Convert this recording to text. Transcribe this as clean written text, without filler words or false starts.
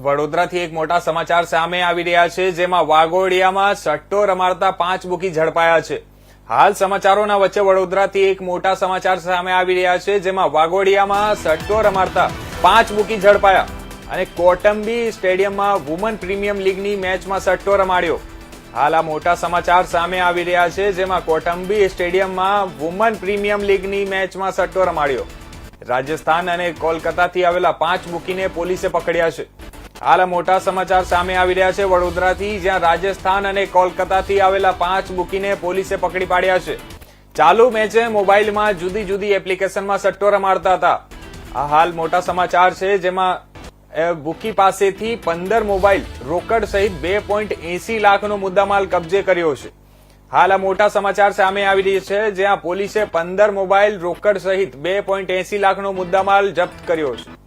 વડોદરાથી એક મોટા સમાચાર સામે આવી રહ્યા છે, જેમાં વાઘોડિયામાં સટ્ટો રમાડતા 5 બુકી ઝડપાયા છે. હાલ સમાચારોના વચ્ચે વડોદરાથી એક મોટા સમાચાર સામે આવી રહ્યા છે, જેમાં વાઘોડિયામાં સટ્ટો રમાડતા 5 બુકી ઝડપાયા અને કોટંબી સ્ટેડિયમમાં વુમન પ્રીમિયમ લીગની મેચમાં સટ્ટો રમાડ્યો. હાલ આ મોટા સમાચાર સામે આવી રહ્યા છે, જેમાં કોટંબી સ્ટેડિયમમાં વુમન પ્રીમિયમ લીગની મેચમાં સટ્ટો રમાડ્યો. રાજસ્થાન અને કોલકાતાથી આવેલા 5 બુકીને પોલીસે પકડ્યા છે. હાલ મોટા સમાચાર સામે આવી રહ્યા છે વડોદરાથી, જ્યાં રાજસ્થાન અને કોલકાતાથી આવેલા 5 બુકીને પોલીસે પકડી પાડ્યા છે. ચાલુ મેચે મોબાઈલમાં જુદી જુદી એપ્લિકેશનમાં સટ્ટો રમાડતા હતા. આ હાલ મોટા સમાચાર છે, જેમાં બુકી પાસેથી 15 મોબાઈલ રોકડ સહિત 2.80 લાખનો મુદ્દામાલ કબજે કર્યો છે. હાલ આ મોટા સમાચાર સામે આવી રહ્યા છે, જ્યાં પોલીસે 15 મોબાઈલ રોકડ સહિત 2.80 લાખનો મુદ્દામાલ જપ્ત કર્યો છે.